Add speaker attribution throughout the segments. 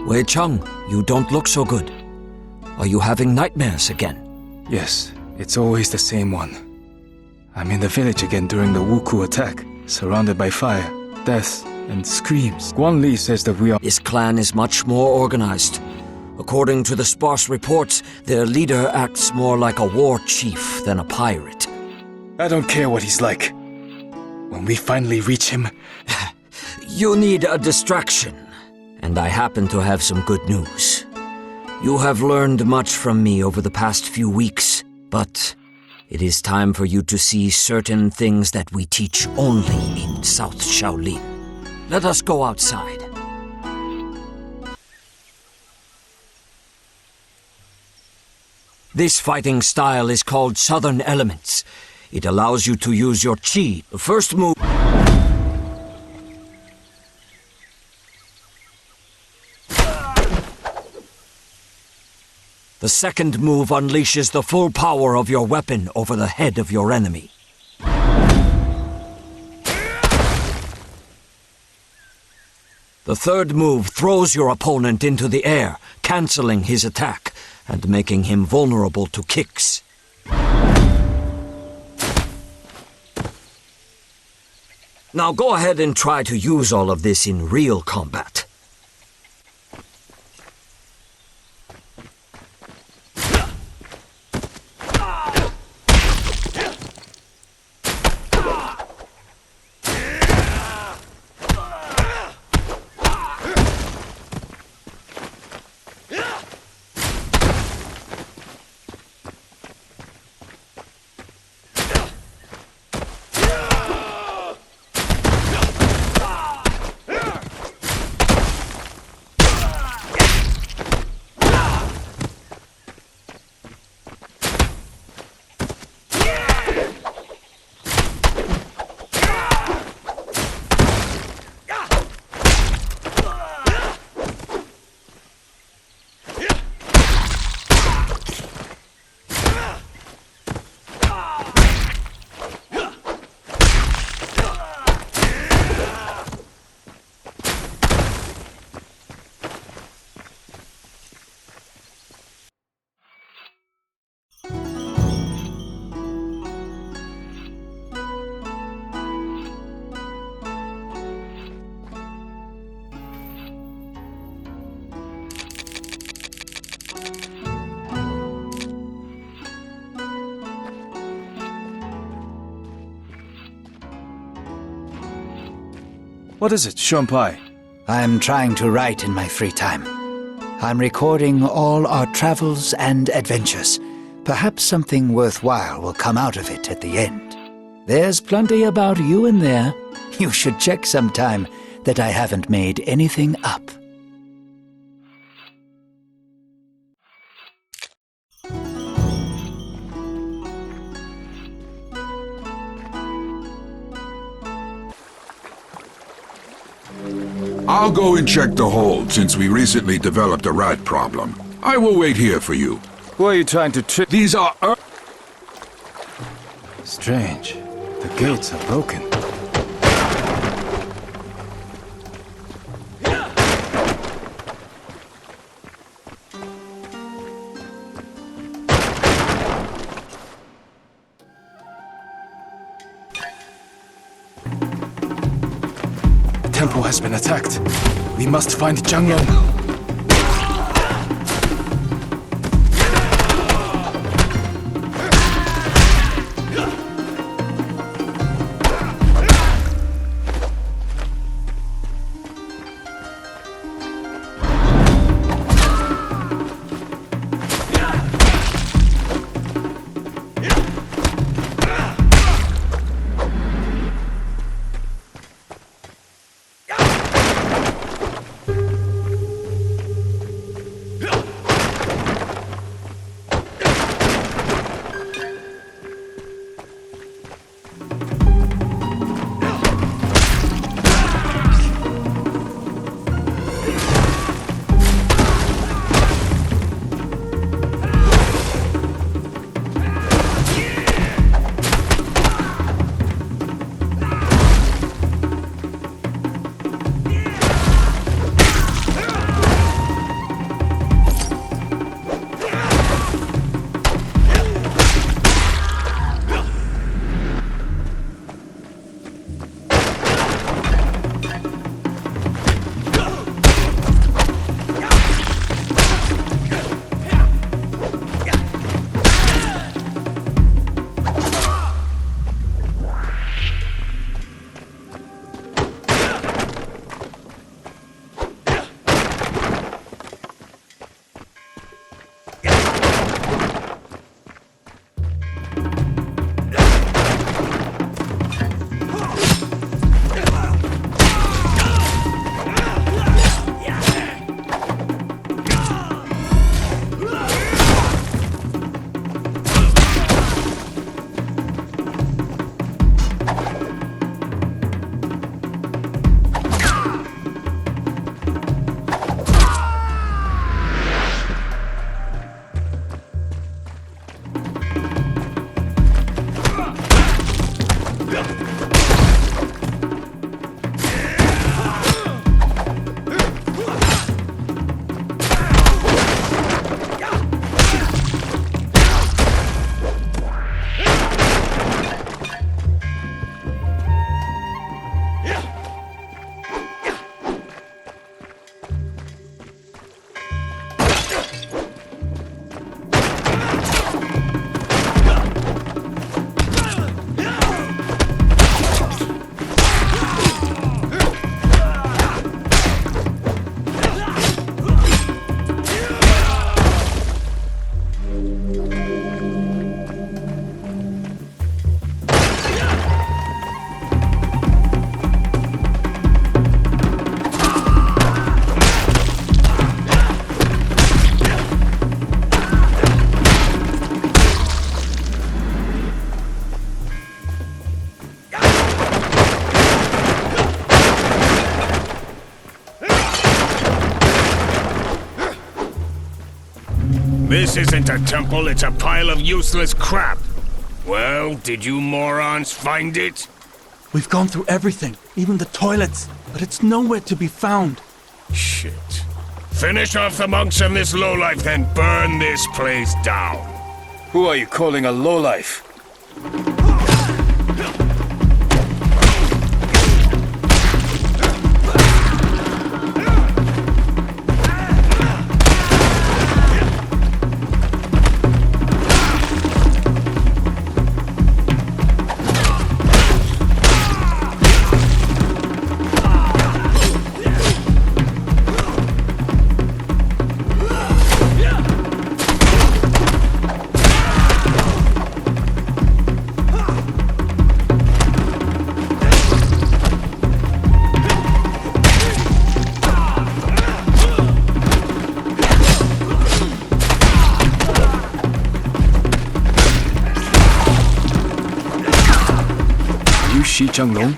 Speaker 1: Wei Cheng, you don't look so good. Are you having nightmares again?
Speaker 2: Yes, it's always the same one. I'm in the village again during the Wuku attack, surrounded by fire, death, and screams. Guan Li says that we are—
Speaker 1: His clan is much more organized. According to the sparse reports, their leader acts more like a war chief than a pirate.
Speaker 2: I don't care what he's like. When we finally reach him—
Speaker 1: You need a distraction, and I happen to have some good news. You have learned much from me over the past few weeks, but it is time for you to see certain things that we teach only in South Shaolin. Let us go outside. This fighting style is called Southern Elements. It allows you to use your chi. The first move... The second move unleashes the full power of your weapon over the head of your enemy. The third move throws your opponent into the air, canceling his attack and making him vulnerable to kicks. Now go ahead and try to use all of this in real combat.
Speaker 2: What is it, Shunpai?
Speaker 3: I'm trying to write in my free time. I'm recording all our travels and adventures. Perhaps something worthwhile will come out of it at the end. There's plenty about you in there. You should check sometime that I haven't made anything up.
Speaker 4: I'll go and check the hold since we recently developed a rat problem. I will wait here for you.
Speaker 2: Who are you trying to trick?
Speaker 4: These are
Speaker 2: Strange. The gates are broken. The temple has been attacked. We must find Zhang Long.
Speaker 5: This isn't a temple, it's a pile of useless crap. Well, did you morons find it?
Speaker 6: We've gone through everything, even the toilets, but it's nowhere to be found.
Speaker 5: Shit. Finish off the monks and this lowlife, then burn this place down.
Speaker 2: Who are you calling a lowlife? Long?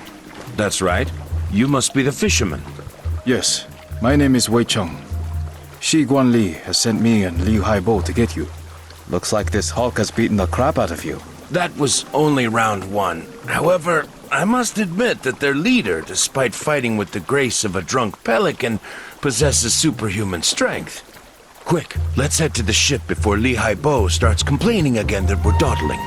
Speaker 7: That's right. You must be the fisherman.
Speaker 2: Yes, my name is Wei Cheng. Shi Guanli has sent me and Liu Haibo to get you. Looks like this Hulk has beaten the crap out of you.
Speaker 7: That was only round one. However, I must admit that their leader, despite fighting with the grace of a drunk pelican, possesses superhuman strength. Quick, let's head to the ship before Li Haibo starts complaining again that we're dawdling.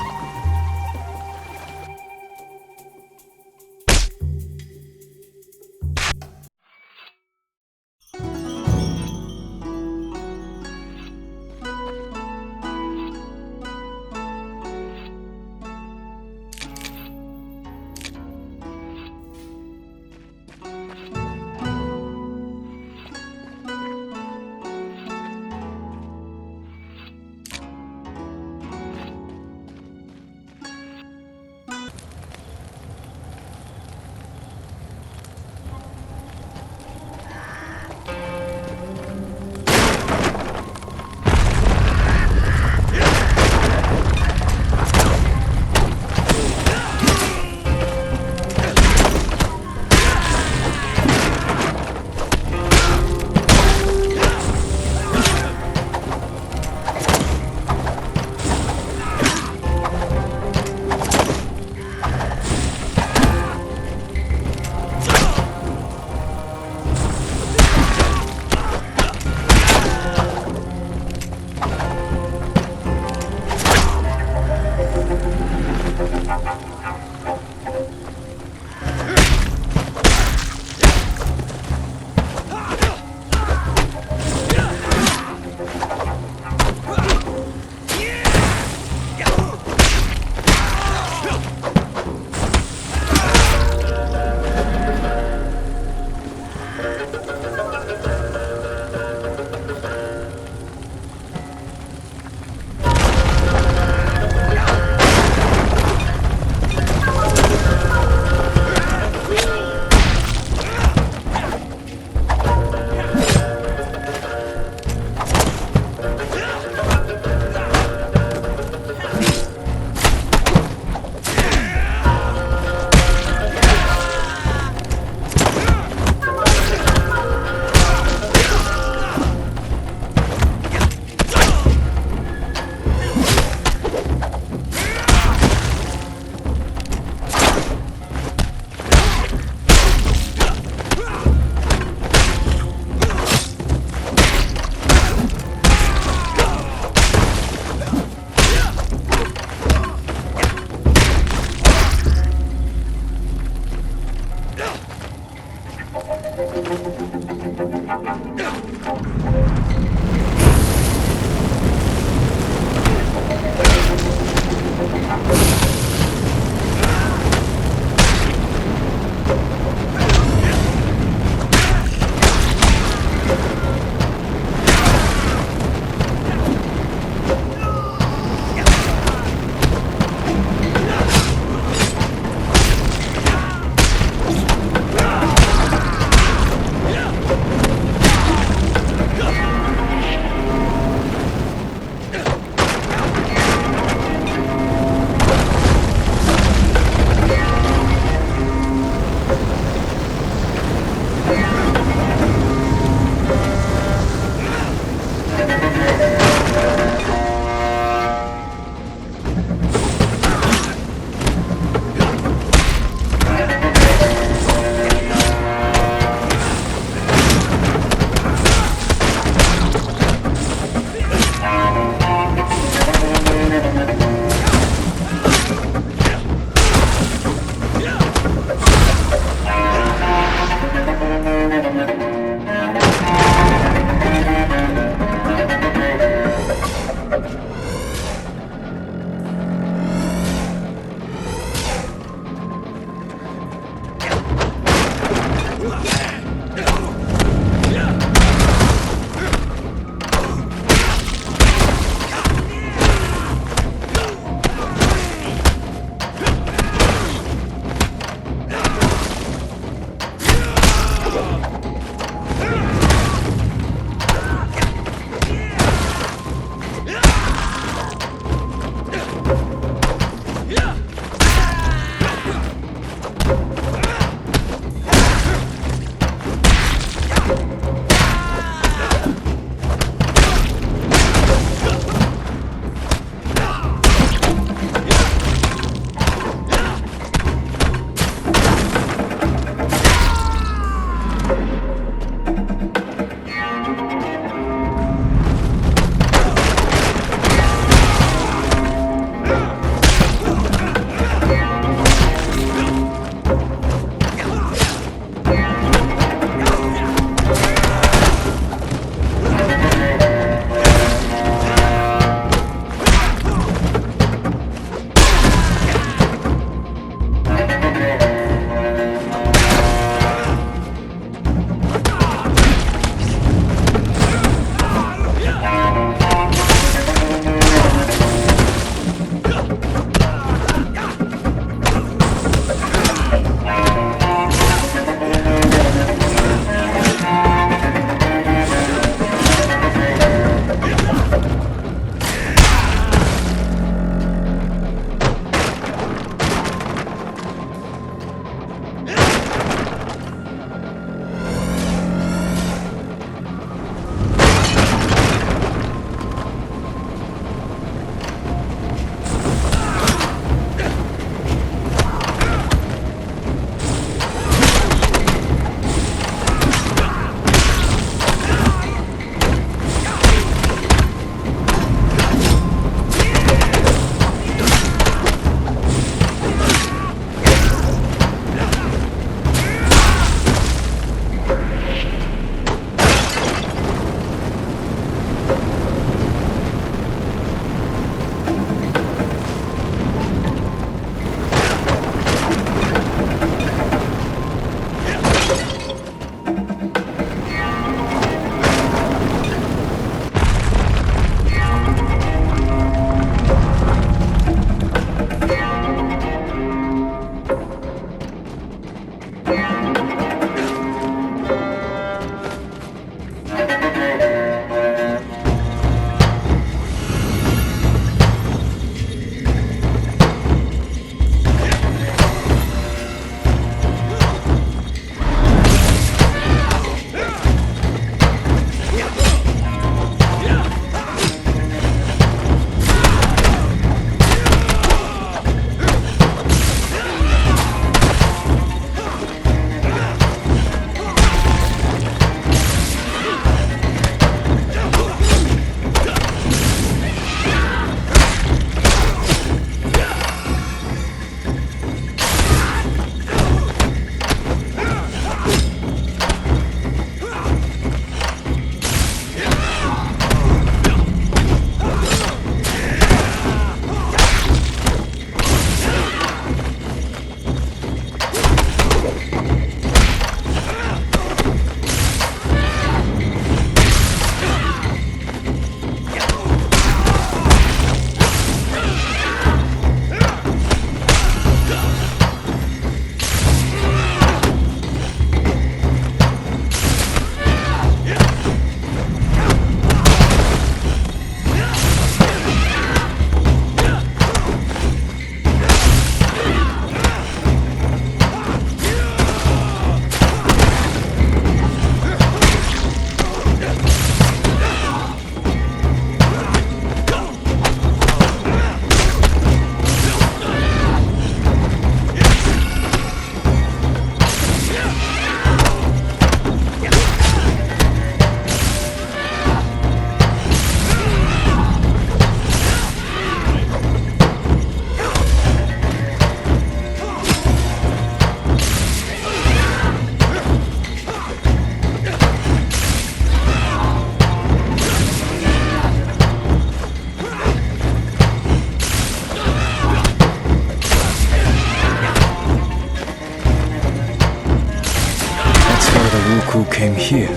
Speaker 2: Wu came here.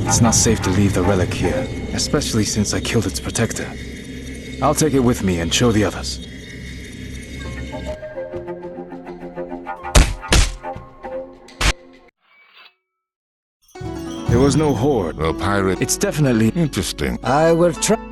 Speaker 2: It's not safe to leave the relic here, especially since I killed its protector. I'll take it with me and show the others. There was no horde.
Speaker 4: A pirate.
Speaker 2: It's definitely
Speaker 4: Interesting.
Speaker 3: I will try.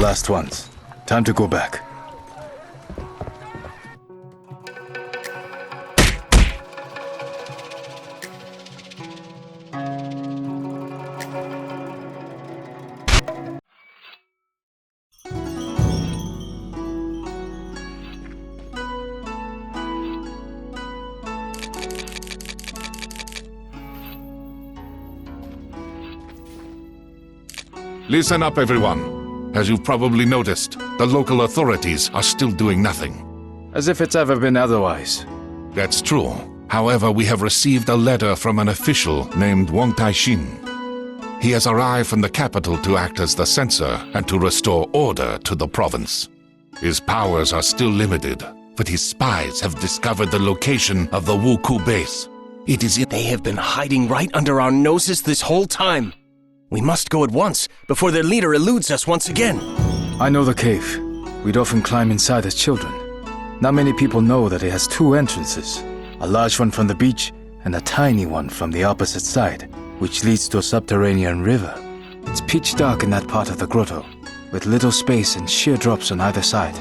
Speaker 2: last ones. Time to go back.
Speaker 4: Listen up, everyone. As you've probably noticed, the local authorities are still doing nothing.
Speaker 2: As if it's ever been otherwise.
Speaker 4: That's true. However, we have received a letter from an official named Wang Taixin. He has arrived from the capital to act as the censor and to restore order to the province. His powers are still limited, but his spies have discovered the location of the Wuku base. It is in...
Speaker 5: They have been hiding right under our noses this whole time. We must go at once, before their leader eludes us once again.
Speaker 2: I know the cave. We'd often climb inside as children. Not many people know that it has two entrances. A large one from the beach, and a tiny one from the opposite side, which leads to a subterranean river. It's pitch dark in that part of the grotto, with little space and sheer drops on either side.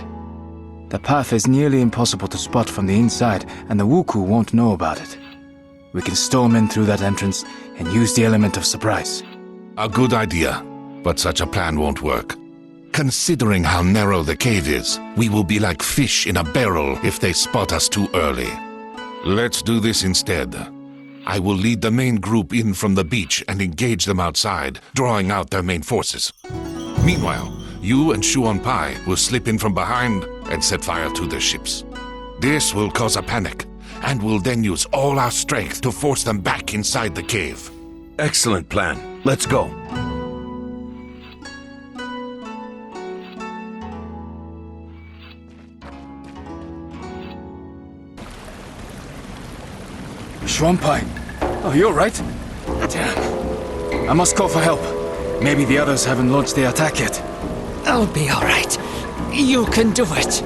Speaker 2: The path is nearly impossible to spot from the inside, and the Wuku won't know about it. We can storm in through that entrance and use the element of surprise.
Speaker 4: A good idea, but such a plan won't work. Considering how narrow the cave is, we will be like fish in a barrel if they spot us too early. Let's do this instead. I will lead the main group in from the beach and engage them outside, drawing out their main forces. Meanwhile, you and Shuon Pai will slip in from behind and set fire to their ships. This will cause a panic, and we'll then use all our strength to force them back inside the cave.
Speaker 7: Excellent plan. Let's go.
Speaker 2: Shuanpai! Oh, you're right. Damn. I must call for help. Maybe the others haven't launched the attack yet.
Speaker 3: I'll be all right. You can do it.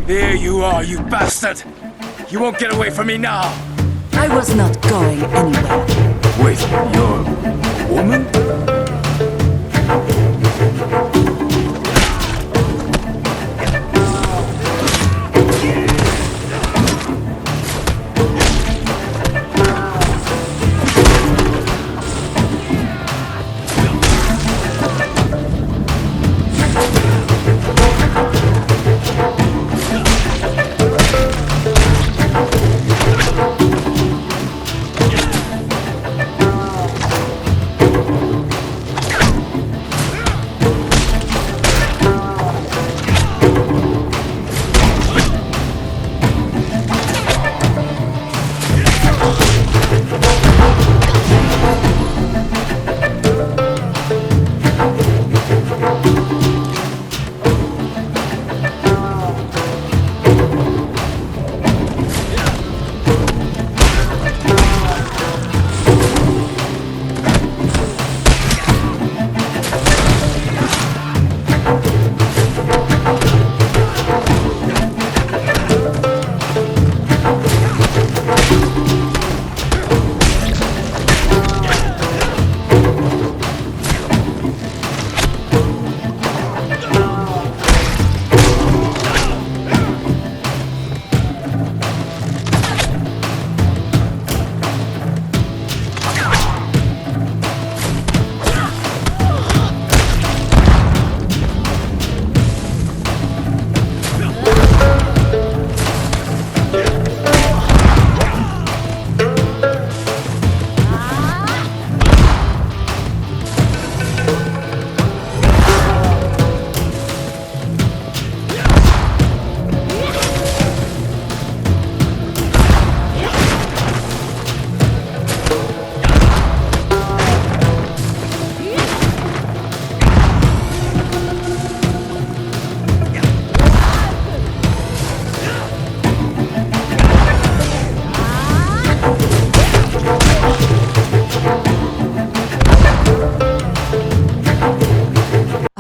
Speaker 2: Here you are, you bastard! You won't get away from me now!
Speaker 8: I was not going anywhere.
Speaker 2: Wait, you're a woman?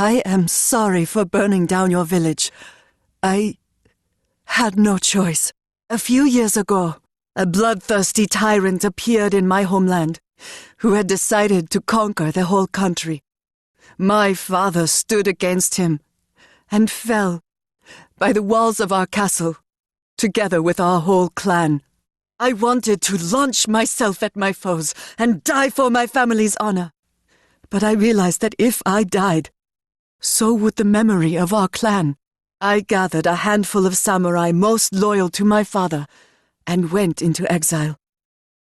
Speaker 8: I am sorry for burning down your village. I had no choice. A few years ago, a bloodthirsty tyrant appeared in my homeland, who had decided to conquer the whole country. My father stood against him, and fell by the walls of our castle, together with our whole clan. I wanted to launch myself at my foes and die for my family's honor. But I realized that if I died, so would the memory of our clan. I gathered a handful of samurai most loyal to my father and went into exile.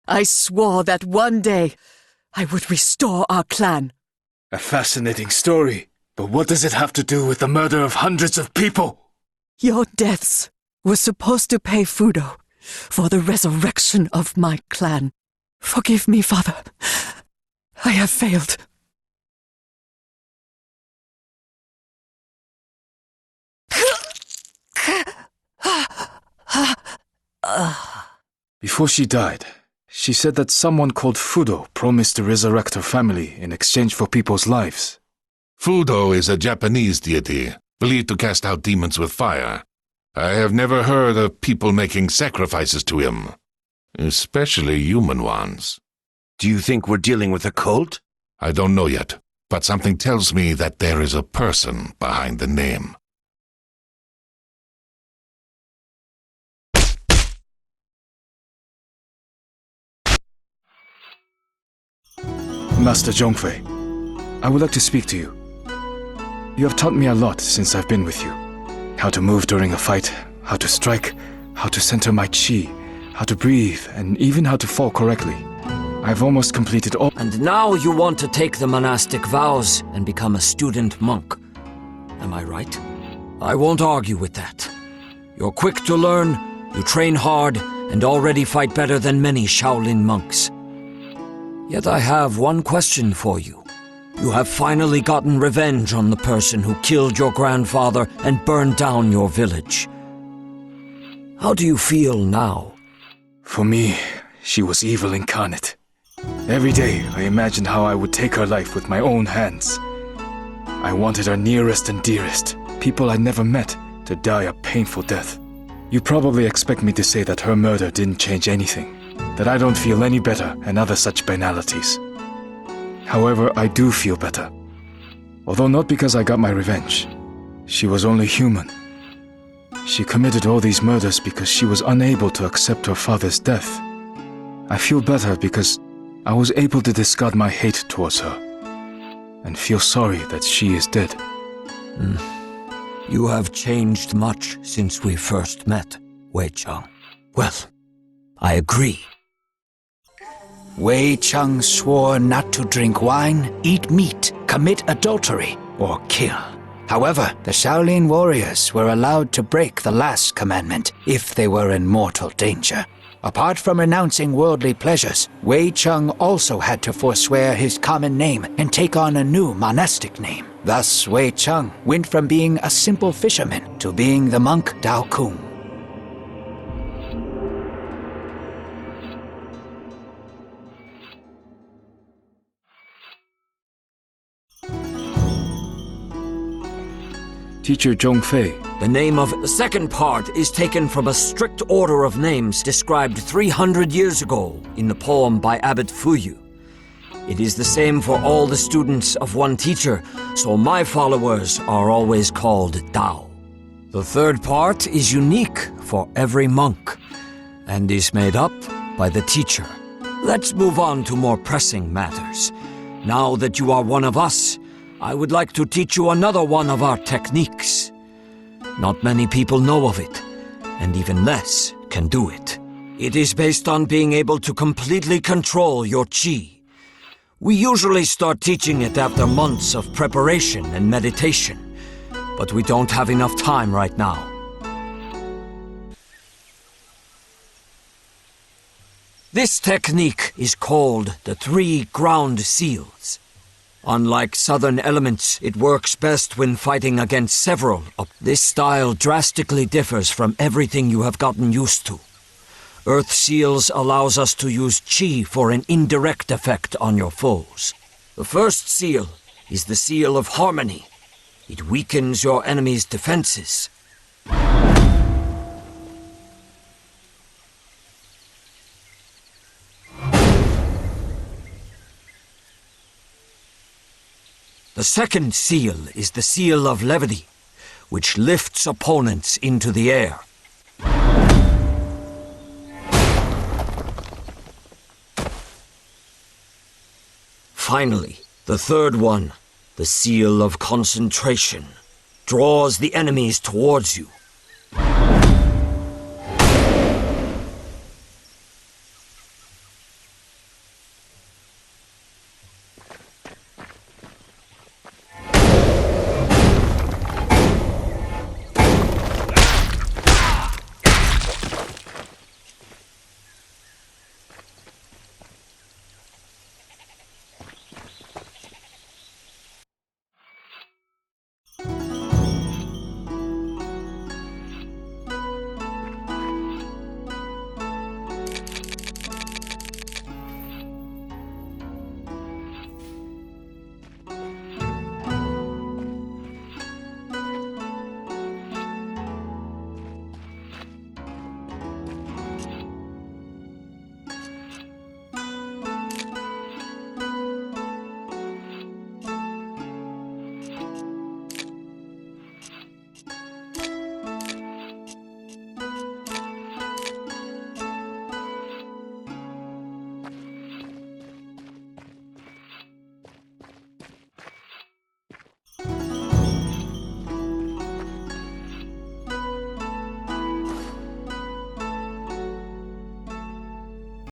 Speaker 8: I swore that one day I would restore our clan.
Speaker 2: A fascinating story, but what does it have to do with the murder of hundreds of people?
Speaker 8: Your deaths were supposed to pay Fudo for the resurrection of my clan. Forgive me, father. I have failed.
Speaker 2: Before she died, she said that someone called Fudo promised to resurrect her family in exchange for people's lives.
Speaker 4: Fudo is a Japanese deity, believed to cast out demons with fire. I have never heard of people making sacrifices to him, especially human ones.
Speaker 7: Do you think we're dealing with a cult?
Speaker 4: I don't know yet, but something tells me that there is a person behind the name.
Speaker 2: Master Zhongfei, I would like to speak to you. You have taught me a lot since I've been with you. How to move during a fight, how to strike, how to center my chi, how to breathe, and even how to fall correctly. I've almost completed all—
Speaker 1: And now you want to take the monastic vows and become a student monk. Am I right? I won't argue with that. You're quick to learn, you train hard, and already fight better than many Shaolin monks. Yet I have one question for you. You have finally gotten revenge on the person who killed your grandfather and burned down your village. How do you feel now?
Speaker 2: For me, she was evil incarnate. Every day, I imagined how I would take her life with my own hands. I wanted our nearest and dearest, people I never met, to die a painful death. You probably expect me to say that her murder didn't change anything, that I don't feel any better, and other such banalities. However, I do feel better. Although not because I got my revenge. She was only human. She committed all these murders because she was unable to accept her father's death. I feel better because I was able to discard my hate towards her, and feel sorry that she is dead.
Speaker 1: You have changed much since we first met, Wei Cheng. Well, I agree.
Speaker 3: Wei Cheng swore not to drink wine, eat meat, commit adultery, or kill. However, the Shaolin warriors were allowed to break the last commandment if they were in mortal danger. Apart from renouncing worldly pleasures, Wei Cheng also had to forswear his common name and take on a new monastic name. Thus, Wei Cheng went from being a simple fisherman to being the monk Dao Kung.
Speaker 2: Teacher Zhongfei.
Speaker 1: The name of the second part is taken from a strict order of names described 300 years ago in the poem by Abbot Fuyu. It is the same for all the students of one teacher, so my followers are always called Dao. The third part is unique for every monk and is made up by the teacher. Let's move on to more pressing matters. Now that you are one of us, I would like to teach you another one of our techniques. Not many people know of it, and even less can do it. It is based on being able to completely control your chi. We usually start teaching it after months of preparation and meditation, but we don't have enough time right now. This technique is called the 3 ground seals. Unlike southern elements, it works best when fighting against several. This style drastically differs from everything you have gotten used to. Earth Seals allows us to use chi for an indirect effect on your foes. The first seal is the Seal of Harmony. It weakens your enemy's defenses. The second seal is the Seal of Levity, which lifts opponents into the air. Finally, the third one, the Seal of Concentration, draws the enemies towards you.